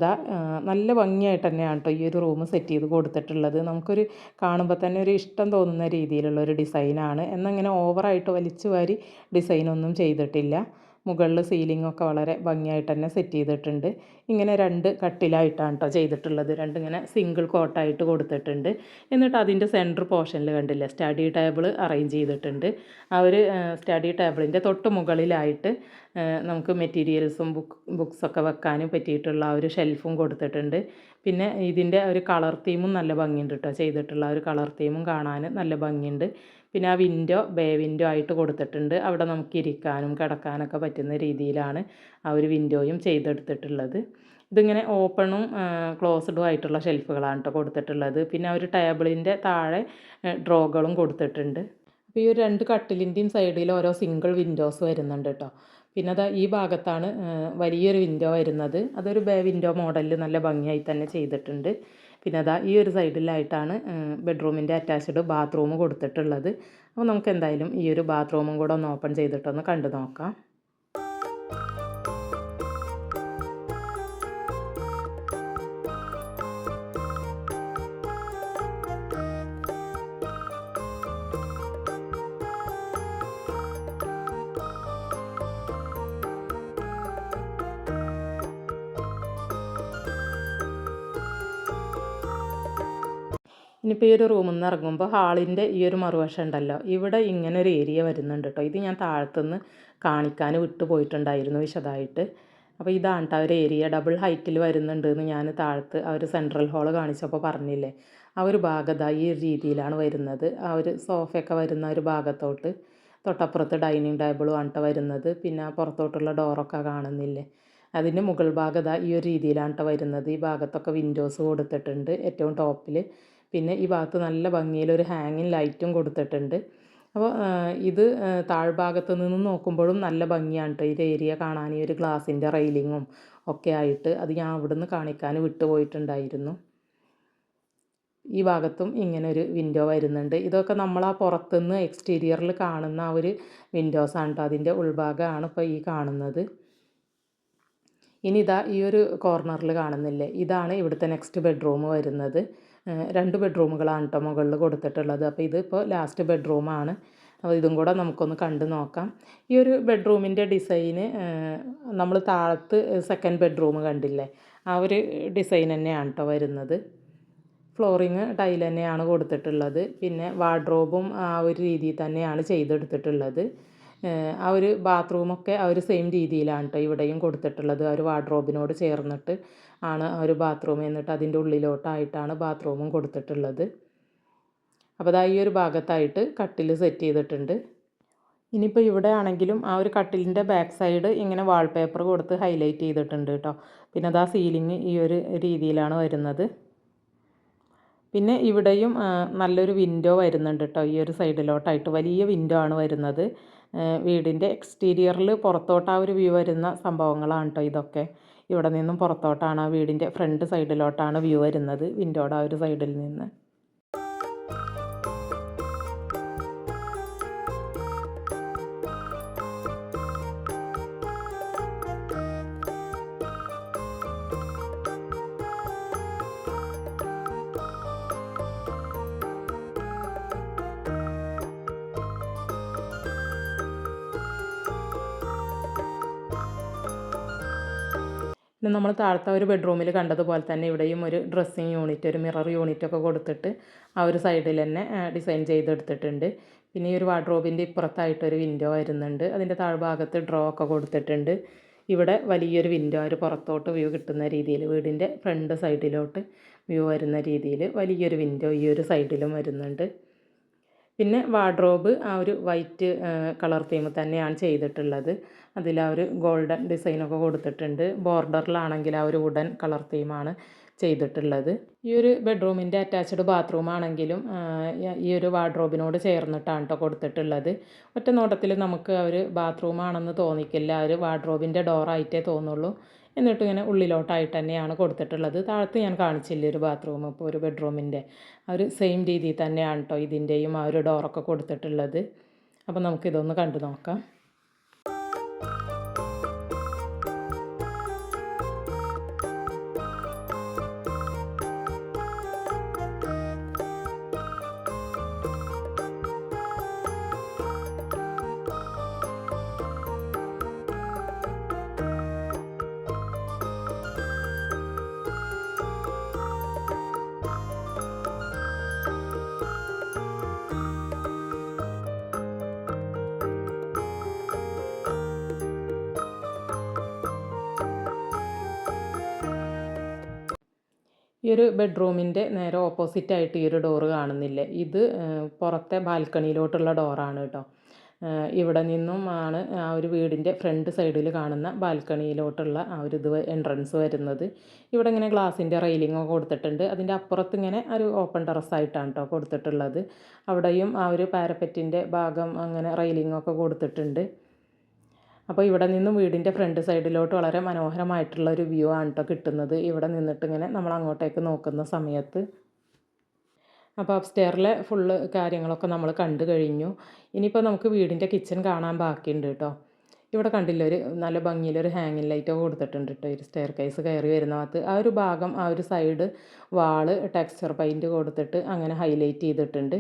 നല്ല ഭംഗിയായിട്ട് തന്നെയാണ് കേട്ടോ ഈ ഒരു റൂം സെറ്റ് ചെയ്ത് കൊടുത്തിട്ടുള്ളത്. നമുക്കൊരു കാണുമ്പോൾ തന്നെ ഒരു ഇഷ്ടം തോന്നുന്ന രീതിയിലുള്ളൊരു ഡിസൈനാണ്. എന്നങ്ങനെ ഓവറായിട്ട് വലിച്ചു വാരി ഡിസൈനൊന്നും ചെയ്തിട്ടില്ല. മുകളിൽ സീലിങ്ങൊക്കെ വളരെ ഭംഗിയായിട്ട് തന്നെ സെറ്റ് ചെയ്തിട്ടുണ്ട്. ഇങ്ങനെ 2 കട്ടിലായിട്ടാണ് കേട്ടോ ചെയ്തിട്ടുള്ളത്. 2 ഇങ്ങനെ സിംഗിൾ കോട്ടായിട്ട് കൊടുത്തിട്ടുണ്ട്. എന്നിട്ട് അതിൻ്റെ സെൻറ്റർ പോർഷനിൽ കണ്ടില്ലേ സ്റ്റഡി ടേബിൾ അറേഞ്ച് ചെയ്തിട്ടുണ്ട്. ആ ഒരു സ്റ്റഡി ടേബിളിൻ്റെ തൊട്ട് മുകളിലായിട്ട് നമുക്ക് മെറ്റീരിയൽസും ബുക്സൊക്കെ വെക്കാനും പറ്റിയിട്ടുള്ള ആ ഒരു ഷെൽഫും കൊടുത്തിട്ടുണ്ട്. പിന്നെ ഇതിൻ്റെ ഒരു കളർ തീമും നല്ല ഭംഗിയുണ്ട് കേട്ടോ. ചെയ്തിട്ടുള്ള ഒരു കളർ തീമും കാണാൻ നല്ല ഭംഗിയുണ്ട്. പിന്നെ ആ വിൻഡോ ബേ വിൻഡോ ആയിട്ട് കൊടുത്തിട്ടുണ്ട്. അവിടെ നമുക്ക് ഇരിക്കാനും കിടക്കാനൊക്കെ പറ്റുന്ന രീതിയിലാണ് ആ ഒരു വിൻഡോയും ചെയ്തെടുത്തിട്ടുള്ളത്. ഇതിങ്ങനെ ഓപ്പണും ക്ലോസ്ഡും ആയിട്ടുള്ള ഷെൽഫുകളാണ് കേട്ടോ കൊടുത്തിട്ടുള്ളത്. പിന്നെ ഒരു ടേബിളിൻ്റെ താഴെ ഡ്രോകളും കൊടുത്തിട്ടുണ്ട്. അപ്പോൾ ഈ ഒരു 2 കട്ടിലിൻ്റെയും സൈഡിൽ ഓരോ സിംഗിൾ വിൻഡോസ് വരുന്നുണ്ട് കേട്ടോ. പിന്നെ ഈ ഭാഗത്താണ് വലിയൊരു വിൻഡോ വരുന്നത്. അതൊരു ബേ വിൻഡോ മോഡലിൽ നല്ല ഭംഗിയായി തന്നെ ചെയ്തിട്ടുണ്ട്. പിന്നെ ഈ ഒരു സൈഡിലായിട്ടാണ് ബെഡ്റൂമിൻ്റെ അറ്റാച്ച്ഡ് ബാത്റൂം കൊടുത്തിട്ടുള്ളത്. അപ്പോൾ നമുക്ക് എന്തായാലും ഈ ഒരു ബാത്റൂമും കൂടെ ഒന്ന് ഓപ്പൺ ചെയ്തിട്ടൊന്ന് കണ്ടു നോക്കാം. ഇനിയിപ്പോൾ ഈ ഒരു റൂമിൽ നിന്ന് ഇറങ്ങുമ്പോൾ ഹാളിൻ്റെ ഈ ഒരു മറുവശം ഉണ്ടല്ലോ, ഇവിടെ ഇങ്ങനെ ഒരു ഏരിയ വരുന്നുണ്ട് കേട്ടോ. ഇത് ഞാൻ താഴത്തുനിന്ന് കാണിക്കാൻ വിട്ടുപോയിട്ടുണ്ടായിരുന്നു വിശദമായിട്ട്. അപ്പോൾ ഇതാണ് കേട്ടോ ഒരു ഏരിയ ഡബിൾ ഹൈറ്റിൽ വരുന്നുണ്ട് എന്ന് ഞാൻ താഴത്ത് ആ ഒരു സെൻട്രൽ ഹാള് കാണിച്ചപ്പോൾ പറഞ്ഞില്ലേ. ആ ഒരു ഭാഗത്ത് ഈ ഒരു രീതിയിലാണ് വരുന്നത്. ആ ഒരു സോഫയൊക്കെ വരുന്ന ഒരു ഭാഗത്തോട്ട് തൊട്ടപ്പുറത്ത് ഡൈനിങ് ടേബിളും ആണ് കേട്ടോ വരുന്നത്. പിന്നെ പുറത്തോട്ടുള്ള ഡോറൊക്കെ കാണുന്നില്ലേ, അതിൻ്റെ മുകൾ ഭാഗത്ത് ഈ ഒരു രീതിയിലാണ് കേട്ടോ വരുന്നത്. ഈ ഭാഗത്തൊക്കെ വിൻഡോസ് കൊടുത്തിട്ടുണ്ട് ഏറ്റവും ടോപ്പിൽ. പിന്നെ ഈ ഭാഗത്ത് നല്ല ഭംഗിയിലൊരു ഹാങ്ങിങ് ലൈറ്റും കൊടുത്തിട്ടുണ്ട്. അപ്പോൾ ഇത് താഴ്ഭാഗത്ത് നിന്ന് നോക്കുമ്പോഴും നല്ല ഭംഗിയാണ് കേട്ടോ ഇത് ഏരിയ കാണാൻ. ഈ ഒരു ഗ്ലാസിൻ്റെ റെയിലിങ്ങും ഒക്കെ ആയിട്ട് അത് ഞാൻ അവിടുന്ന് കാണിക്കാൻ വിട്ടുപോയിട്ടുണ്ടായിരുന്നു. ഈ ഭാഗത്തും ഇങ്ങനെ ഒരു വിൻഡോ വരുന്നുണ്ട്. ഇതൊക്കെ നമ്മൾ ആ പുറത്തുനിന്ന് എക്സ്റ്റീരിയറിൽ കാണുന്ന ആ ഒരു വിൻഡോസാണ് കേട്ടോ. അതിൻ്റെ ഉൾഭാഗമാണ് ഇപ്പോൾ ഈ കാണുന്നത്. ഇനി ഈ ഒരു കോർണറിൽ കാണുന്നില്ലേ, ഇതാണ് ഇവിടുത്തെ നെക്സ്റ്റ് ബെഡ്റൂം വരുന്നത്. 2 ബെഡ്റൂമുകളാണ് കേട്ടോ മുകളിൽ കൊടുത്തിട്ടുള്ളത്. അപ്പോൾ ഇതിപ്പോൾ ലാസ്റ്റ് ബെഡ്റൂമാണ്. അപ്പോൾ ഇതും കൂടെ നമുക്കൊന്ന് കണ്ടു നോക്കാം. ഈ ഒരു ബെഡ്റൂമിൻ്റെ ഡിസൈന് നമ്മൾ താഴത്ത് സെക്കൻഡ് ബെഡ്റൂം കണ്ടില്ലേ, ആ ഒരു ഡിസൈൻ തന്നെയാണ് കേട്ടോ വരുന്നത്. ഫ്ലോറിങ് ടൈൽ തന്നെയാണ് കൊടുത്തിട്ടുള്ളത്. പിന്നെ വാർഡ്രോബും ആ ഒരു രീതിയിൽ തന്നെയാണ് ചെയ്തെടുത്തിട്ടുള്ളത്. ആ ഒരു ബാത്റൂമൊക്കെ ആ ഒരു സെയിം രീതിയിലാണ് കേട്ടോ ഇവിടെയും കൊടുത്തിട്ടുള്ളത്. ആ ഒരു വാർഡ്രോബിനോട് ചേർന്നിട്ട് ആണ് ആ ഒരു ബാത്റൂം, എന്നിട്ട് അതിൻ്റെ ഉള്ളിലോട്ടായിട്ടാണ് ബാത്റൂമും കൊടുത്തിട്ടുള്ളത്. അപ്പോൾ ഈ ഒരു ഭാഗത്തായിട്ട് കട്ടിൽ സെറ്റ് ചെയ്തിട്ടുണ്ട്. ഇനിയിപ്പോൾ ഇവിടെ ആണെങ്കിലും ആ ഒരു കട്ടിലിൻ്റെ ബാക്ക് സൈഡ് ഇങ്ങനെ വാൾപേപ്പർ കൊടുത്ത് ഹൈലൈറ്റ് ചെയ്തിട്ടുണ്ട് കേട്ടോ. പിന്നെ ആ സീലിംഗ് ഈ ഒരു രീതിയിലാണ് വരുന്നത്. പിന്നെ ഇവിടെയും നല്ലൊരു വിൻഡോ വരുന്നുണ്ട് കേട്ടോ. ഈ ഒരു സൈഡിലോട്ടായിട്ട് വലിയ വിൻഡോ ആണ് വരുന്നത്. വീടിൻ്റെ എക്സ്റ്റീരിയറിൽ പുറത്തോട്ട് ആ ഒരു വ്യൂ വരുന്ന സംഭവങ്ങളാണ് കേട്ടോ ഇതൊക്കെ. ഇവിടെ നിന്നും പുറത്തോട്ടാണ്, ആ വീടിൻ്റെ ഫ്രണ്ട് സൈഡിലോട്ടാണ് വ്യൂ വരുന്നത്, വിൻഡോയുടെ ആ ഒരു സൈഡിൽ നിന്ന്. പിന്നെ നമ്മൾ താഴത്തെ ഒരു ബെഡ്റൂമിൽ കണ്ടതുപോലെ തന്നെ ഇവിടെയും ഒരു ഡ്രസ്സിങ് യൂണിറ്റ്, ഒരു മിറർ യൂണിറ്റൊക്കെ കൊടുത്തിട്ട് ആ ഒരു സൈഡിൽ തന്നെ ഡിസൈൻ ചെയ്തെടുത്തിട്ടുണ്ട്. പിന്നെ ഈ ഒരു വാർഡ്രോബിൻ്റെ ഇപ്പുറത്തായിട്ടൊരു വിൻഡോ വരുന്നുണ്ട്. അതിൻ്റെ താഴ്ഭാഗത്ത് ഡ്രോ ഒക്കെ കൊടുത്തിട്ടുണ്ട്. ഇവിടെ വലിയൊരു വിൻഡോ, ഒരു പുറത്തോട്ട് വ്യൂ കിട്ടുന്ന രീതിയിൽ, വീടിൻ്റെ ഫ്രണ്ട് സൈഡിലോട്ട് വ്യൂ വരുന്ന രീതിയിൽ വലിയൊരു വിൻഡോ ഈ ഒരു സൈഡിലും വരുന്നുണ്ട്. പിന്നെ വാർഡ്രോബ് ആ ഒരു വൈറ്റ് കളർ തീം തന്നെയാണ് ചെയ്തിട്ടുള്ളത്. അതിൽ ആ ഒരു ഗോൾഡൻ ഡിസൈനൊക്കെ കൊടുത്തിട്ടുണ്ട്. ബോർഡറിലാണെങ്കിൽ ആ ഒരു വുഡൻ കളർ തീമാണ് ചെയ്തിട്ടുള്ളത്. ഈ ഒരു ബെഡ്റൂമിൻ്റെ അറ്റാച്ച്ഡ് ബാത്റൂം ആണെങ്കിലും ഈ ഒരു വാർഡ്രോബിനോട് ചേർന്നിട്ടാണ് കേട്ടോ കൊടുത്തിട്ടുള്ളത്. ഒറ്റ നോട്ടത്തിൽ നമുക്ക് ആ ഒരു ബാത്റൂം ആണെന്ന് തോന്നിക്കില്ല, ആ ഒരു വാർഡ്രോബിൻ്റെ ഡോറായിട്ടേ തോന്നുള്ളൂ. എന്നിട്ട് ഇങ്ങനെ ഉള്ളിലോട്ടായിട്ട് തന്നെയാണ് കൊടുത്തിട്ടുള്ളത്. താഴത്ത് ഞാൻ കാണിച്ചില്ലേ ഒരു ബാത്റൂം, ഇപ്പോൾ ഒരു ബെഡ്റൂമിൻ്റെ ആ ഒരു സെയിം രീതിയിൽ തന്നെയാണ് കേട്ടോ ഇതിൻ്റെയും ആ ഒരു ഡോറൊക്കെ കൊടുത്തിട്ടുള്ളത്. അപ്പോൾ നമുക്കിതൊന്ന് കണ്ടു നോക്കാം. ഈ ഒരു ബെഡ്റൂമിൻ്റെ നേരെ ഓപ്പോസിറ്റായിട്ട് ഈ ഒരു ഡോറ് കാണുന്നില്ലേ, ഇത് പുറത്തെ ബാൽക്കണിയിലോട്ടുള്ള ഡോറാണ് കേട്ടോ. ഇവിടെ നിന്നും ആണ് ആ ഒരു വീടിൻ്റെ ഫ്രണ്ട് സൈഡിൽ കാണുന്ന ബാൽക്കണിയിലോട്ടുള്ള ആ ഒരു എൻട്രൻസ് വരുന്നത്. ഇവിടെ ഇങ്ങനെ ഗ്ലാസിൻ്റെ റെയിലിങ്ങൊക്കെ കൊടുത്തിട്ടുണ്ട്. അതിൻ്റെ അപ്പുറത്ത് ഇങ്ങനെ ഒരു ഓപ്പൺ ടെറസായിട്ടാണ് കേട്ടോ കൊടുത്തിട്ടുള്ളത്. അവിടെയും ആ ഒരു പാരപ്പറ്റിൻ്റെ ഭാഗം അങ്ങനെ റെയിലിങ്ങൊക്കെ കൊടുത്തിട്ടുണ്ട്. അപ്പോൾ ഇവിടെ നിന്നും വീടിൻ്റെ ഫ്രണ്ട് സൈഡിലോട്ട് വളരെ മനോഹരമായിട്ടുള്ള ഒരു വ്യൂ ആണ് കേട്ടോ കിട്ടുന്നത്, ഇവിടെ നിന്നിട്ട് ഇങ്ങനെ നമ്മൾ അങ്ങോട്ടേക്ക് നോക്കുന്ന സമയത്ത്. അപ്പോൾ അപ്സ്റ്റെയറിലെ ഫുള്ള് കാര്യങ്ങളൊക്കെ നമ്മൾ കണ്ടു കഴിഞ്ഞു. ഇനിയിപ്പോൾ നമുക്ക് വീടിൻ്റെ കിച്ചൺ കാണാൻ ബാക്കിയുണ്ട് കേട്ടോ. ഇവിടെ കണ്ടില്ല, ഒരു നല്ല ഭംഗിയിലൊരു ഹാങ്ങിങ് ലൈറ്റൊക്കെ കൊടുത്തിട്ടുണ്ട് കേട്ടോ. ഒരു സ്റ്റെയർ കേസ് കയറി വരുന്ന ഭാഗത്ത് ആ ഒരു ഭാഗം, ആ ഒരു സൈഡ് വാള് ടെക്സ്ചർ പെയിൻറ്റ് കൊടുത്തിട്ട് അങ്ങനെ ഹൈലൈറ്റ് ചെയ്തിട്ടുണ്ട്.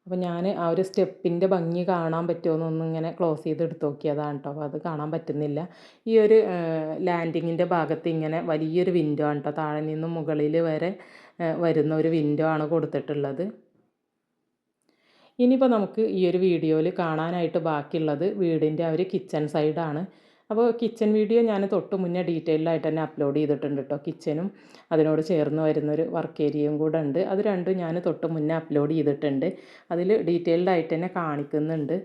അപ്പോൾ ഞാൻ ആ ഒരു സ്റ്റെപ്പിൻ്റെ ഭംഗി കാണാൻ പറ്റുമോ ഇങ്ങനെ ക്ലോസ് ചെയ്ത് എടുത്ത് നോക്കിയതാണ് കേട്ടോ. അപ്പോൾ അത് കാണാൻ പറ്റുന്നില്ല. ഈ ഒരു ലാൻഡിങ്ങിൻ്റെ ഭാഗത്ത് ഇങ്ങനെ വലിയൊരു വിൻഡോ ആണ് കേട്ടോ, താഴെ നിന്നും മുകളിൽ വരെ വരുന്ന ഒരു വിൻഡോ ആണ് കൊടുത്തിട്ടുള്ളത്. ഇനിയിപ്പോൾ നമുക്ക് ഈ ഒരു വീഡിയോയിൽ കാണാനായിട്ട് ബാക്കിയുള്ളത് വീടിൻ്റെ ആ ഒരു കിച്ചൺ സൈഡാണ്. അപ്പോൾ കിച്ചൺ വീഡിയോ ഞാൻ തൊട്ട് മുന്നേ ഡീറ്റെയിൽഡായിട്ട് തന്നെ അപ്ലോഡ് ചെയ്തിട്ടുണ്ട് കേട്ടോ. കിച്ചനും അതിനോട് ചേർന്ന് വരുന്നൊരു വർക്ക് ഏരിയയും കൂടെ ഉണ്ട്. അത് രണ്ടും ഞാൻ തൊട്ട് മുന്നേ അപ്ലോഡ് ചെയ്തിട്ടുണ്ട്. അതിൽ ഡീറ്റെയിൽഡായിട്ട് തന്നെ കാണിക്കുന്നുണ്ട്.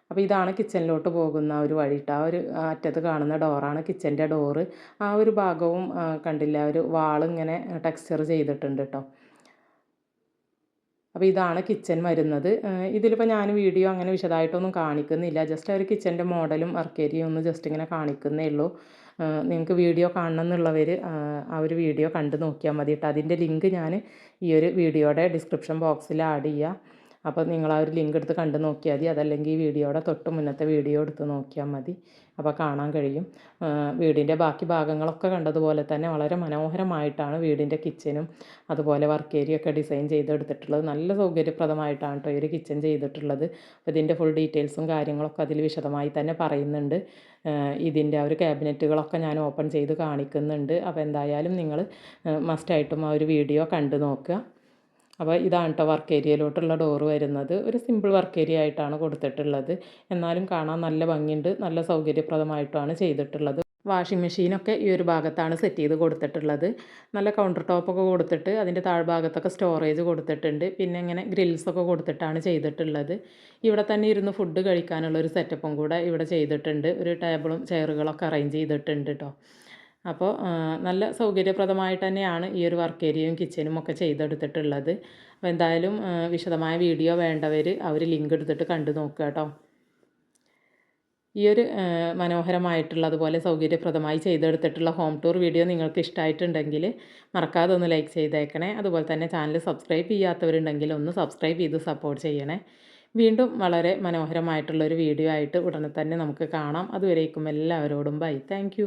അപ്പോൾ ഇതാണ് കിച്ചണിലോട്ട് പോകുന്ന ഒരു വഴി കേട്ടോ. ആ ഒരു അറ്റത്ത് കാണുന്ന ഡോറാണ് കിച്ചൻ്റെ ഡോറ്. ആ ഒരു ഭാഗവും കണ്ടില്ല, ഒരു വാളിങ്ങനെ ടെക്സ്ചർ ചെയ്തിട്ടുണ്ട് കേട്ടോ. അപ്പോൾ ഇതാണ് കിച്ചൺ വരുന്നത്. ഇതിലിപ്പോൾ ഞാൻ വീഡിയോ അങ്ങനെ വിശദമായിട്ടൊന്നും കാണിക്കുന്നില്ല, ജസ്റ്റ് ആ ഒരു കിച്ചൻ്റെ മോഡലും വർക്ക് ഏരിയയും ഒന്ന് ജസ്റ്റ് ഇങ്ങനെ കാണിക്കുന്നേ ഉള്ളൂ. നിങ്ങൾക്ക് വീഡിയോ കാണണം എന്നുള്ളവർ ആ ഒരു വീഡിയോ കണ്ട് നോക്കിയാൽ മതി കേട്ടോ. അതിൻ്റെ ലിങ്ക് ഞാൻ ഈ ഒരു വീഡിയോയുടെ ഡിസ്ക്രിപ്ഷൻ ബോക്സിൽ ആഡ് ചെയ്യാം. അപ്പോൾ നിങ്ങൾ ആ ഒരു ലിങ്ക് എടുത്ത് കണ്ടു നോക്കിയാൽ മതി. അതല്ലെങ്കിൽ ഈ വീഡിയോയുടെ തൊട്ട് മുന്നത്തെ വീഡിയോ എടുത്ത് നോക്കിയാൽ മതി. അപ്പോൾ കാണാൻ കഴിയും. വീടിൻ്റെ ബാക്കി ഭാഗങ്ങളൊക്കെ കണ്ടതുപോലെ തന്നെ വളരെ മനോഹരമായിട്ടാണ് വീടിൻ്റെ കിച്ചനും അതുപോലെ വർക്ക് ഏരിയ ഒക്കെ ഡിസൈൻ ചെയ്തെടുത്തിട്ടുള്ളത്. നല്ല സൗകര്യപ്രദമായിട്ടാണ് കേട്ടോ ഈ ഒരു കിച്ചൺ ചെയ്തിട്ടുള്ളത്. അപ്പോൾ ഇതിൻ്റെ ഫുൾ ഡീറ്റെയിൽസും കാര്യങ്ങളൊക്കെ അതിൽ വിശദമായി തന്നെ പറയുന്നുണ്ട്. ഇതിൻ്റെ ആ ഒരു ക്യാബിനറ്റുകളൊക്കെ ഞാൻ ഓപ്പൺ ചെയ്ത് കാണിക്കുന്നുണ്ട്. അപ്പോൾ എന്തായാലും നിങ്ങൾ മസ്റ്റായിട്ടും ആ ഒരു വീഡിയോ കണ്ടു നോക്കുക. അപ്പോൾ ഇതാണ് കേട്ടോ വർക്ക് ഏരിയയിലോട്ടുള്ള ഡോറ് വരുന്നത്. ഒരു സിമ്പിൾ വർക്ക് ഏരിയ ആയിട്ടാണ് കൊടുത്തിട്ടുള്ളത്. എന്നാലും കാണാൻ നല്ല ഭംഗിയുണ്ട്. നല്ല സൗകര്യപ്രദമായിട്ടാണ് ചെയ്തിട്ടുള്ളത്. വാഷിംഗ് മെഷീനൊക്കെ ഈ ഒരു ഭാഗത്താണ് സെറ്റ് ചെയ്ത് കൊടുത്തിട്ടുള്ളത്. നല്ല കൗണ്ടർ ടോപ്പൊക്കെ കൊടുത്തിട്ട് അതിൻ്റെ താഴ്ഭാഗത്തൊക്കെ സ്റ്റോറേജ് കൊടുത്തിട്ടുണ്ട്. പിന്നെ ഇങ്ങനെ ഗ്രിൽസൊക്കെ കൊടുത്തിട്ടാണ് ചെയ്തിട്ടുള്ളത്. ഇവിടെ തന്നെ ഇരുന്ന് ഫുഡ് കഴിക്കാനുള്ളൊരു സെറ്റപ്പും കൂടെ ഇവിടെ ചെയ്തിട്ടുണ്ട്. ഒരു ടേബിളും ചെയറുകളൊക്കെ അറേഞ്ച് ചെയ്തിട്ടുണ്ട് കേട്ടോ. അപ്പോൾ നല്ല സൗകര്യപ്രദമായിട്ട് തന്നെയാണ് ഈ ഒരു വർക്ക് ഏരിയയും കിച്ചനും ഒക്കെ ചെയ്തെടുത്തിട്ടുള്ളത്. അപ്പോൾ എന്തായാലും വിശദമായ വീഡിയോ വേണ്ടവർ ആ ഒരു ലിങ്ക് എടുത്തിട്ട് കണ്ടു നോക്കുക കേട്ടോ. ഈ ഒരു മനോഹരമായിട്ടുള്ള അതുപോലെ സൗകര്യപ്രദമായി ചെയ്തെടുത്തിട്ടുള്ള ഹോം ടൂർ വീഡിയോ നിങ്ങൾക്ക് ഇഷ്ടമായിട്ടുണ്ടെങ്കിൽ മറക്കാതെ ഒന്ന് ലൈക്ക് ചെയ്തേക്കണേ. അതുപോലെ തന്നെ ചാനൽ സബ്സ്ക്രൈബ് ചെയ്യാത്തവരുണ്ടെങ്കിൽ ഒന്ന് സബ്സ്ക്രൈബ് ചെയ്ത് സപ്പോർട്ട് ചെയ്യണേ. വീണ്ടും വളരെ മനോഹരമായിട്ടുള്ളൊരു വീഡിയോ ആയിട്ട് ഉടനെ തന്നെ നമുക്ക് കാണാം. അതുവരേക്കും എല്ലാവരോടും ബൈ. താങ്ക്